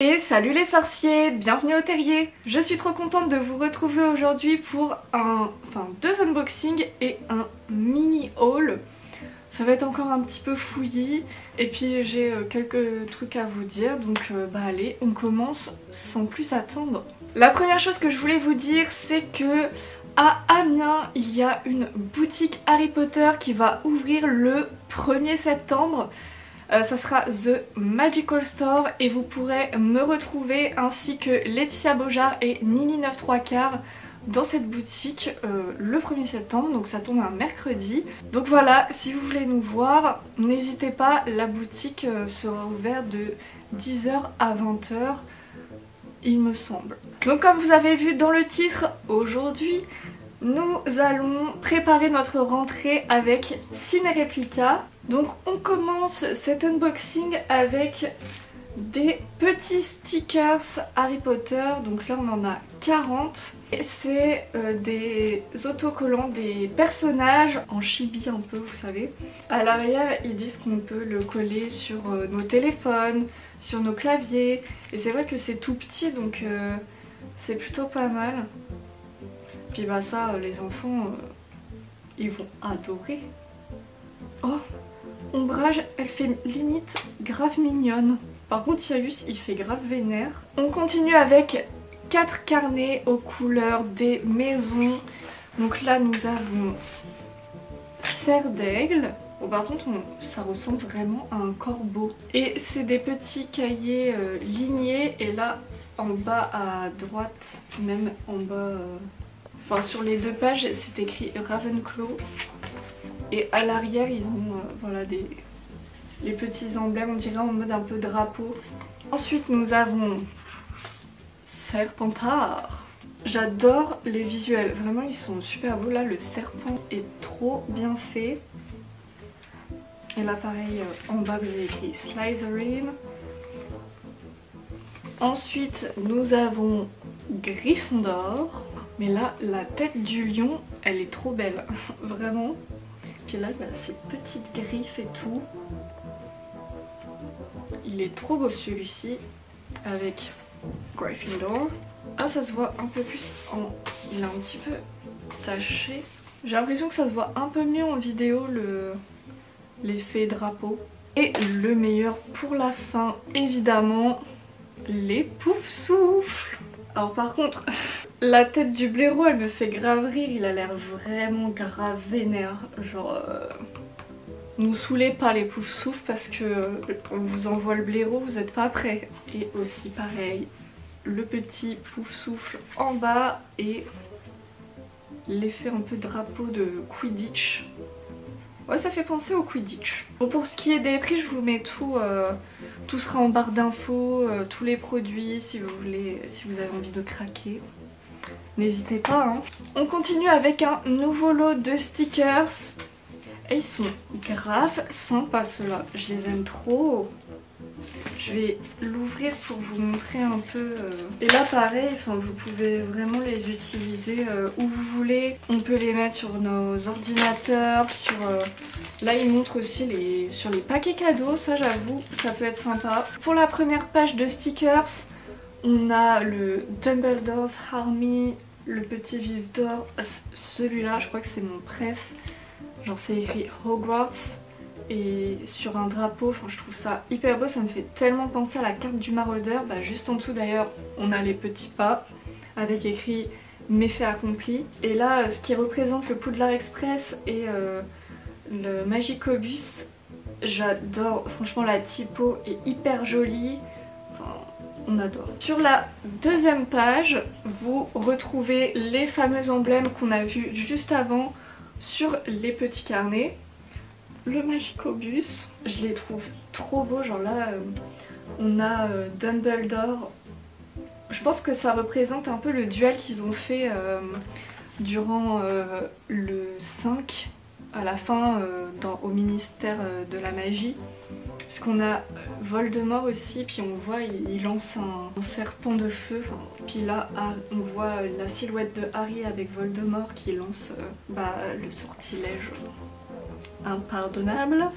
Et salut les sorciers, bienvenue au terrier. Je suis trop contente de vous retrouver aujourd'hui pour deux unboxings et un mini haul. Ça va être encore un petit peu fouillis et puis j'ai quelques trucs à vous dire, donc allez, on commence sans plus attendre. La première chose que je voulais vous dire, c'est que à Amiens, il y a une boutique Harry Potter qui va ouvrir le 1er septembre. Ça sera The Magical Store et vous pourrez me retrouver ainsi que Laetitia Beaujard et Nini 9 3/4 dans cette boutique le 1er septembre, donc ça tombe un mercredi. Donc voilà, si vous voulez nous voir, n'hésitez pas, la boutique sera ouverte de 10h à 20h il me semble. Donc comme vous avez vu dans le titre, aujourd'hui nous allons préparer notre rentrée avec Ciné Replica. Donc on commence cet unboxing avec des petits stickers Harry Potter, donc là on en a 40. Et c'est des autocollants des personnages en chibi un peu, vous savez. À l'arrière ils disent qu'on peut le coller sur nos téléphones, sur nos claviers. Et c'est vrai que c'est tout petit, donc c'est plutôt pas mal. Puis bah ça, les enfants, ils vont adorer. Oh, Ombrage, elle fait limite grave mignonne. Par contre Sirius, il fait grave vénère. On continue avec 4 carnets aux couleurs des maisons. Donc là nous avons Serre d'Aigle. Bon, par contre ça ressemble vraiment à un corbeau. Et c'est des petits cahiers lignés. Et là en bas à droite, même en bas... Enfin, sur les deux pages c'est écrit Ravenclaw et à l'arrière ils ont voilà les petits emblèmes, on dirait en mode un peu drapeau. Ensuite nous avons Serpentard. J'adore les visuels, vraiment ils sont super beaux. Là le serpent est trop bien fait. Et là pareil en bas vous avez écrit Slytherin. Ensuite nous avons Gryffondor. Mais là, la tête du lion, elle est trop belle, vraiment. Puis là, il a ses petites griffes et tout. Il est trop beau celui-ci, avec Gryffindor. Ah, ça se voit un peu plus en... Il est un petit peu taché. J'ai l'impression que ça se voit un peu mieux en vidéo, l'effet drapeau. Et le meilleur pour la fin, évidemment, les Poufsouffles. Alors par contre, la tête du blaireau elle me fait grave rire, il a l'air vraiment grave vénère. Genre, nous saoulez pas les Poufsouffles parce que on vous envoie le blaireau, vous êtes pas prêts. Et aussi pareil, le petit Poufsouffle en bas et l'effet un peu drapeau de Quidditch. Ouais, ça fait penser au Quidditch. Bon, pour ce qui est des prix, je vous mets tout, tout sera en barre d'infos, tous les produits si vous voulez, si vous avez envie de craquer. N'hésitez pas, hein. On continue avec un nouveau lot de stickers. Et ils sont grave sympas ceux-là, je les aime trop. Je vais l'ouvrir pour vous montrer un peu. Et là pareil, vous pouvez vraiment les utiliser où vous voulez. On peut les mettre sur nos ordinateurs, sur... Là ils montrent aussi sur les paquets cadeaux, ça j'avoue, ça peut être sympa. Pour la première page de stickers, on a le Dumbledore's Army, le petit vif d'or. Celui-là, je crois que c'est mon préf. Genre c'est écrit Hogwarts. Et sur un drapeau, je trouve ça hyper beau, ça me fait tellement penser à la carte du maraudeur. Bah, juste en dessous d'ailleurs on a les petits pas avec écrit méfait accompli. Et là ce qui représente le Poudlard Express et le Magicobus, j'adore, franchement la typo est hyper jolie, on adore. Sur la deuxième page vous retrouvez les fameux emblèmes qu'on a vus juste avant sur les petits carnets. Le Magicobus, je les trouve trop beaux, genre là on a Dumbledore. Je pense que ça représente un peu le duel qu'ils ont fait durant le 5 à la fin au ministère de la magie. Puisqu'on a Voldemort aussi, puis on voit il lance un serpent de feu. Puis là on voit la silhouette de Harry avec Voldemort qui lance le sortilège impardonnable.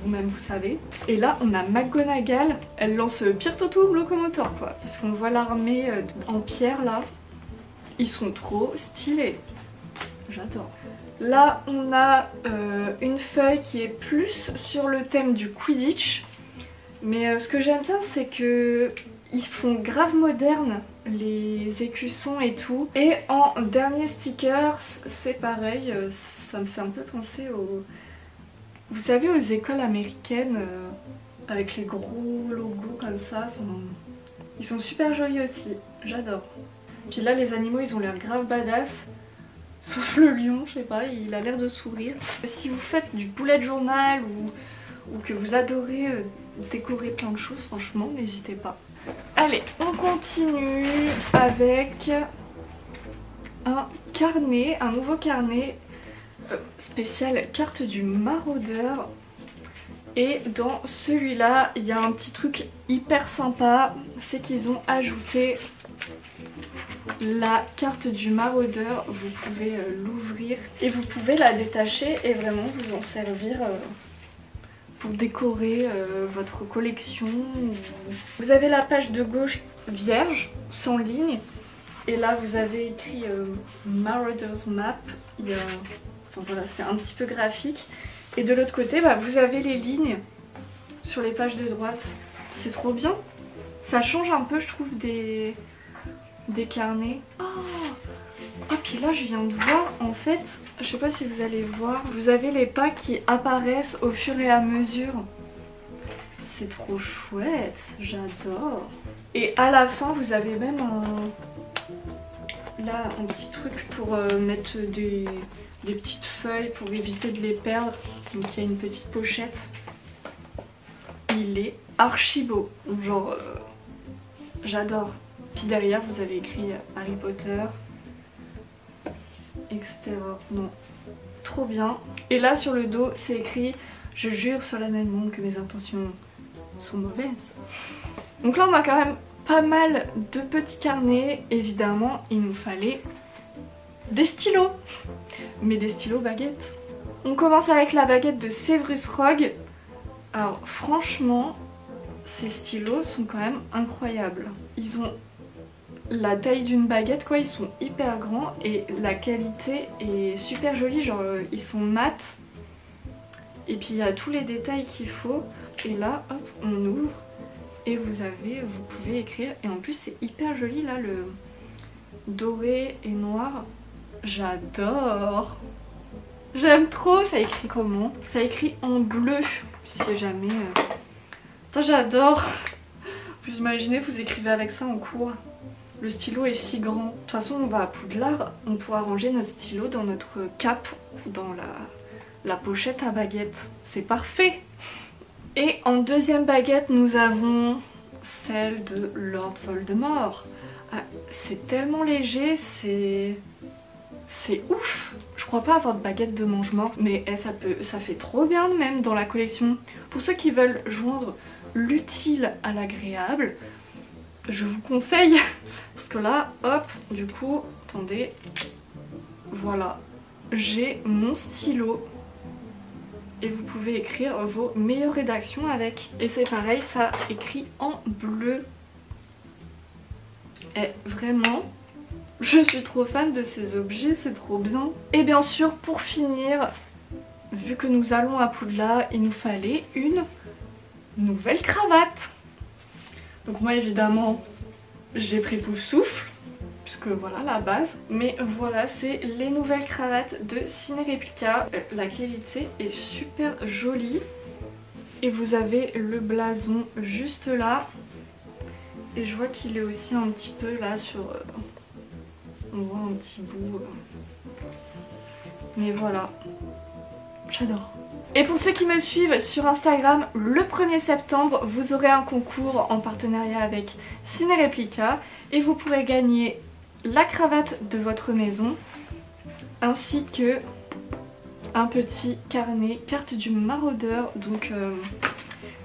vous-même vous savez. Et là on a McGonagall, elle lance Pirtotum Locomotor quoi, parce qu'on voit l'armée en pierre là, ils sont trop stylés, j'adore. Là on a une feuille qui est plus sur le thème du Quidditch, mais ce que j'aime bien c'est que ils font grave moderne les écussons et tout. Et en dernier sticker c'est pareil, ça me fait un peu penser aux... Vous savez, aux écoles américaines avec les gros logos comme ça, ils sont super jolis aussi, j'adore. Puis là les animaux ils ont l'air grave badass, sauf le lion, je sais pas, il a l'air de sourire. Si vous faites du bullet journal ou que vous adorez décorer plein de choses, franchement n'hésitez pas. Allez, on continue avec un carnet, un nouveau carnet spécial carte du maraudeur. Et dans celui-là, il y a un petit truc hyper sympa, c'est qu'ils ont ajouté la carte du maraudeur. Vous pouvez l'ouvrir et vous pouvez la détacher et vraiment vous en servir pour décorer votre collection. Vous avez la page de gauche vierge, sans ligne, et là vous avez écrit Marauders Map. Il y a... Enfin voilà, c'est un petit peu graphique. Et de l'autre côté, bah, vous avez les lignes sur les pages de droite. C'est trop bien. Ça change un peu, je trouve, des carnets. Oh, puis là, je viens de voir, en fait, je sais pas si vous allez voir, vous avez les pas qui apparaissent au fur et à mesure. C'est trop chouette, j'adore. Et à la fin, vous avez même là, un petit truc pour mettre des petites feuilles pour éviter de les perdre. Donc il y a une petite pochette. Il est archi beau, genre j'adore. Puis derrière vous avez écrit Harry Potter, etc. Non, trop bien. Et là sur le dos c'est écrit je jure solennellement que mes intentions sont mauvaises. Donc là on a quand même pas mal de petits carnets. Évidemment il nous fallait des stylos, mais des stylos baguettes. On commence avec la baguette de Severus Rogue. Alors franchement, ces stylos sont quand même incroyables. Ils ont la taille d'une baguette quoi, ils sont hyper grands et la qualité est super jolie, genre ils sont mat. Et puis il y a tous les détails qu'il faut. Et là, hop, on ouvre et vous pouvez écrire. Et en plus c'est hyper joli là, le doré et noir. J'adore. J'aime trop. Ça écrit comment? Ça écrit en bleu. Si jamais... J'adore. Vous imaginez, vous écrivez avec ça en cours. Le stylo est si grand. De toute façon, on va à Poudlard. On pourra ranger notre stylo dans notre cape, dans la pochette à baguette. C'est parfait. Et en deuxième baguette, nous avons celle de Lord Voldemort. Ah, c'est tellement léger, c'est ouf. Je crois pas avoir de baguette de mange-morte, mais ça fait trop bien même dans la collection. Pour ceux qui veulent joindre l'utile à l'agréable, je vous conseille, parce que là, hop, du coup, attendez, voilà, j'ai mon stylo et vous pouvez écrire vos meilleures rédactions avec. Et c'est pareil, ça écrit en bleu. Et vraiment, je suis trop fan de ces objets, c'est trop bien. Et bien sûr, pour finir, vu que nous allons à Poudlard, il nous fallait une nouvelle cravate. Donc moi évidemment, j'ai pris Poufsouffle, puisque voilà la base. Mais voilà, c'est les nouvelles cravates de Ciné Réplica. La qualité est super jolie. Et vous avez le blason juste là. Et je vois qu'il est aussi un petit peu là sur... on voit un petit bout. Mais voilà, j'adore. Et pour ceux qui me suivent sur Instagram, le 1er septembre, vous aurez un concours en partenariat avec Ciné Réplica. Et vous pourrez gagner la cravate de votre maison, ainsi que un petit carnet, carte du maraudeur. Donc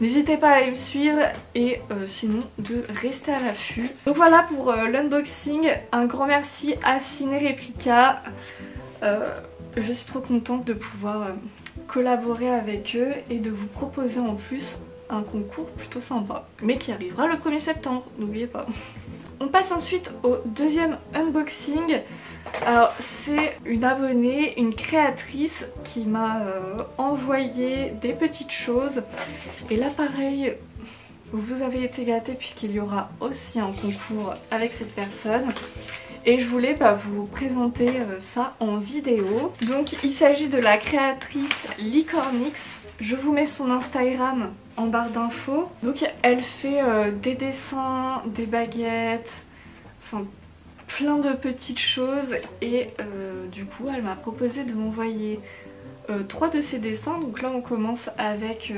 n'hésitez pas à aller me suivre et sinon de rester à l'affût. Donc voilà pour l'unboxing. Un grand merci à Ciné Réplica. Je suis trop contente de pouvoir collaborer avec eux et de vous proposer en plus un concours plutôt sympa, mais qui arrivera le 1er septembre, n'oubliez pas. On passe ensuite au deuxième unboxing. Alors c'est une abonnée, une créatrice qui m'a envoyé des petites choses. Et là pareil, vous avez été gâtés puisqu'il y aura aussi un concours avec cette personne. Et je voulais vous présenter ça en vidéo. Donc il s'agit de la créatrice Licornix. Je vous mets son Instagram en barre d'infos. Donc elle fait des dessins, des baguettes, enfin plein de petites choses. Et du coup elle m'a proposé de m'envoyer 3 de ses dessins. Donc là on commence avec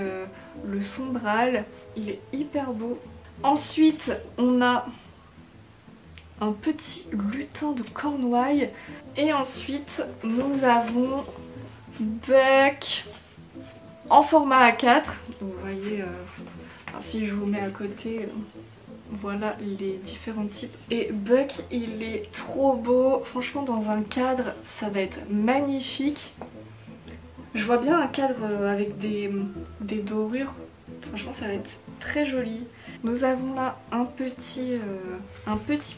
le sombral. Il est hyper beau. Ensuite on a un petit lutin de Cornouailles. Et ensuite nous avons Buck en format A4. Vous voyez, si je vous mets à côté, voilà les différents types. Et Buck il est trop beau. Franchement dans un cadre ça va être magnifique. Je vois bien un cadre avec des dorures. Franchement ça va être très joli. Nous avons là un petit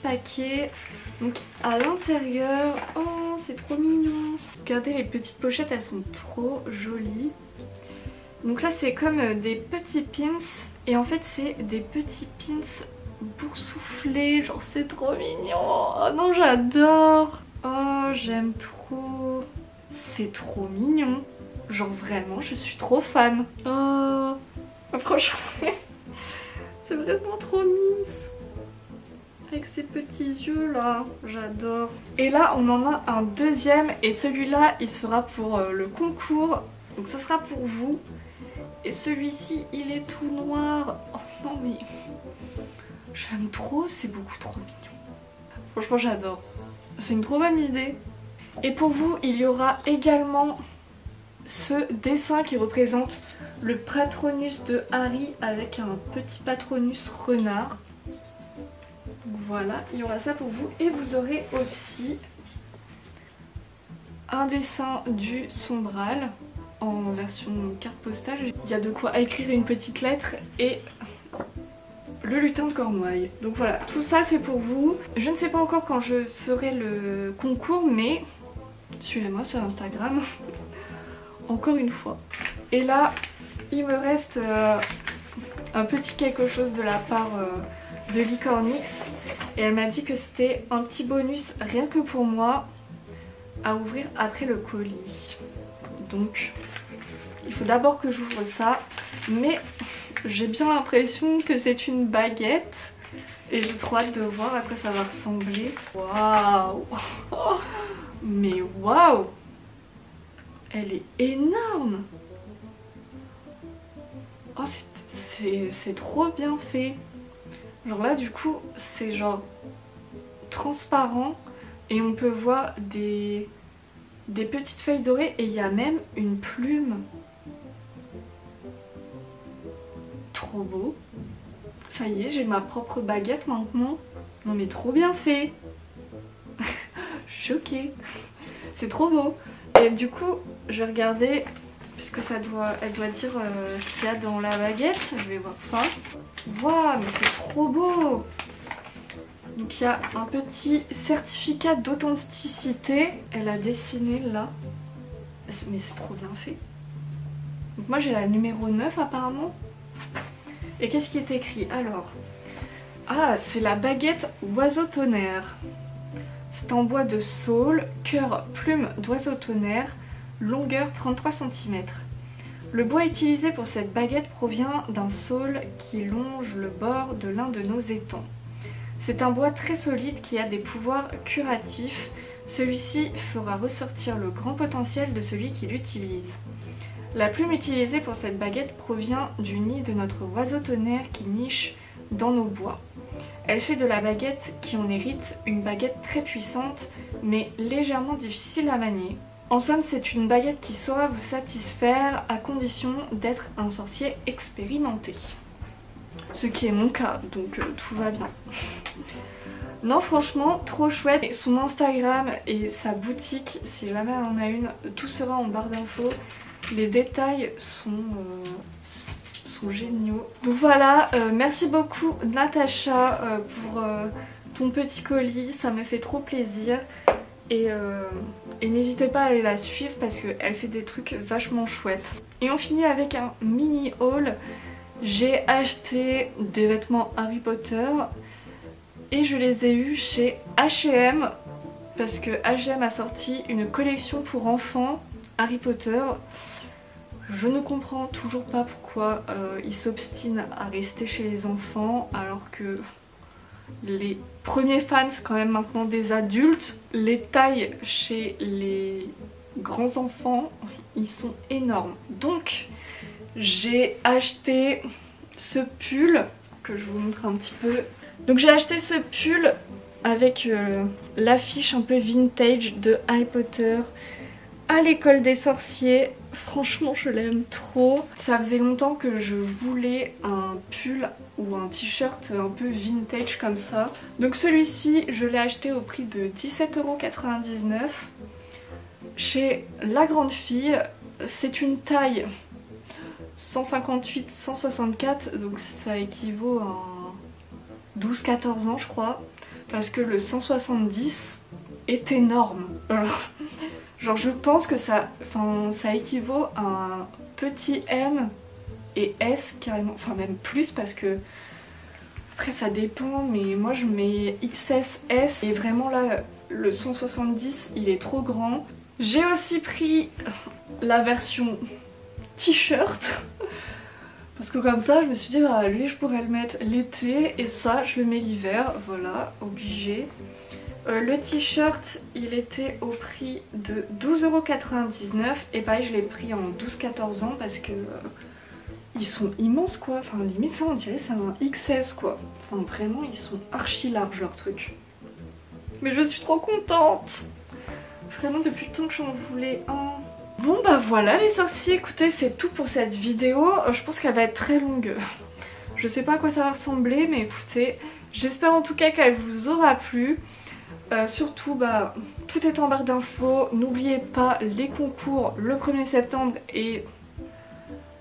paquet. Donc à l'intérieur, oh c'est trop mignon. Regardez les petites pochettes, elles sont trop jolies. Donc là c'est comme des petits pins. Et en fait c'est des petits pins boursouflés. Genre c'est trop mignon. Oh non j'adore. Oh j'aime trop. C'est trop mignon. Genre vraiment je suis trop fan. Oh franchement c'est vraiment trop mince. Avec ses petits yeux là, j'adore. Et là on en a un deuxième et celui-là il sera pour le concours. Donc ça sera pour vous. Et celui-ci il est tout noir. Oh non mais j'aime trop, c'est beaucoup trop mignon. Franchement j'adore. C'est une trop bonne idée. Et pour vous il y aura également ce dessin qui représente le Patronus de Harry avec un petit Patronus renard. Voilà, il y aura ça pour vous. Et vous aurez aussi un dessin du sombral en version carte postale. Il y a de quoi écrire une petite lettre et le lutin de Cornouailles. Donc voilà, tout ça c'est pour vous. Je ne sais pas encore quand je ferai le concours, mais suivez-moi sur Instagram. Encore une fois. Et là, il me reste un petit quelque chose de la part de Licornix. Et elle m'a dit que c'était un petit bonus rien que pour moi à ouvrir après le colis. Donc il faut d'abord que j'ouvre ça. Mais j'ai bien l'impression que c'est une baguette. Et j'ai trop hâte de voir à quoi ça va ressembler. Waouh. Mais waouh. Elle est énorme. Oh c'est trop bien fait. Genre là du coup c'est genre transparent et on peut voir des petites feuilles dorées et il y a même une plume. Trop beau. Ça y est, j'ai ma propre baguette maintenant. Non mais trop bien fait. Choquée. C'est trop beau. Et du coup je vais regarder puisque elle doit dire ce qu'il y a dans la baguette. Je vais voir ça. Waouh mais c'est trop beau. Donc il y a un petit certificat d'authenticité. Elle a dessiné là. Mais c'est trop bien fait. Donc moi j'ai la numéro 9 apparemment. Et qu'est-ce qui est écrit alors? Ah c'est la baguette oiseau tonnerre. C'est en bois de saule, cœur plume d'oiseau tonnerre, longueur 33 cm. Le bois utilisé pour cette baguette provient d'un saule qui longe le bord de l'un de nos étangs. C'est un bois très solide qui a des pouvoirs curatifs. Celui-ci fera ressortir le grand potentiel de celui qui l'utilise. La plume utilisée pour cette baguette provient du nid de notre oiseau tonnerre qui niche dans nos bois. Elle fait de la baguette qui en hérite une baguette très puissante mais légèrement difficile à manier. En somme, c'est une baguette qui saura vous satisfaire à condition d'être un sorcier expérimenté. Ce qui est mon cas, donc tout va bien. Non franchement, trop chouette. Et son Instagram et sa boutique, si jamais elle en a une, tout sera en barre d'infos. Les détails sont géniaux. Donc voilà, merci beaucoup Natacha pour ton petit colis, ça me fait trop plaisir. Et n'hésitez pas à aller la suivre parce qu'elle fait des trucs vachement chouettes. Et on finit avec un mini haul. J'ai acheté des vêtements Harry Potter et je les ai eus chez H&M parce que H&M a sorti une collection pour enfants Harry Potter. Je ne comprends toujours pas pourquoi ils s'obstinent à rester chez les enfants alors que les premiers fans c'est quand même maintenant des adultes. Les tailles chez les grands enfants, ils sont énormes. Donc j'ai acheté ce pull que je vous montre un petit peu. Donc j'ai acheté ce pull avec l'affiche un peu vintage de Harry Potter à l'école des sorciers. Franchement je l'aime trop. Ça faisait longtemps que je voulais un pull ou un t-shirt un peu vintage comme ça. Donc celui-ci je l'ai acheté au prix de 17,99 € chez La Grande Fille. C'est une taille 158-164, donc ça équivaut à 12-14 ans je crois, parce que le 170 est énorme. Genre je pense que ça équivaut à un petit M et S carrément, enfin même plus parce que après ça dépend, mais moi je mets XS, S et vraiment là le 170 il est trop grand. J'ai aussi pris la version t-shirt parce que comme ça je me suis dit bah lui je pourrais le mettre l'été et ça je le mets l'hiver, voilà, obligé. Le t-shirt il était au prix de 12,99 € et pareil je l'ai pris en 12-14 ans parce que ils sont immenses quoi, enfin limite ça on dirait c'est un XS quoi, enfin vraiment ils sont archi larges leur truc. Mais je suis trop contente, vraiment depuis le temps que j'en voulais un. Bon bah voilà les sorciers, écoutez c'est tout pour cette vidéo, je pense qu'elle va être très longue. Je sais pas à quoi ça va ressembler mais écoutez, j'espère en tout cas qu'elle vous aura plu. Surtout bah tout est en barre d'infos, n'oubliez pas les concours le 1er septembre et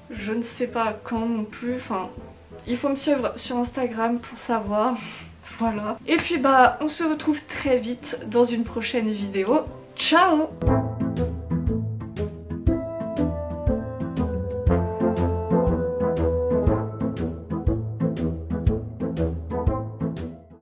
je ne sais pas quand non plus, enfin il faut me suivre sur Instagram pour savoir. Voilà. Et puis bah on se retrouve très vite dans une prochaine vidéo. Ciao!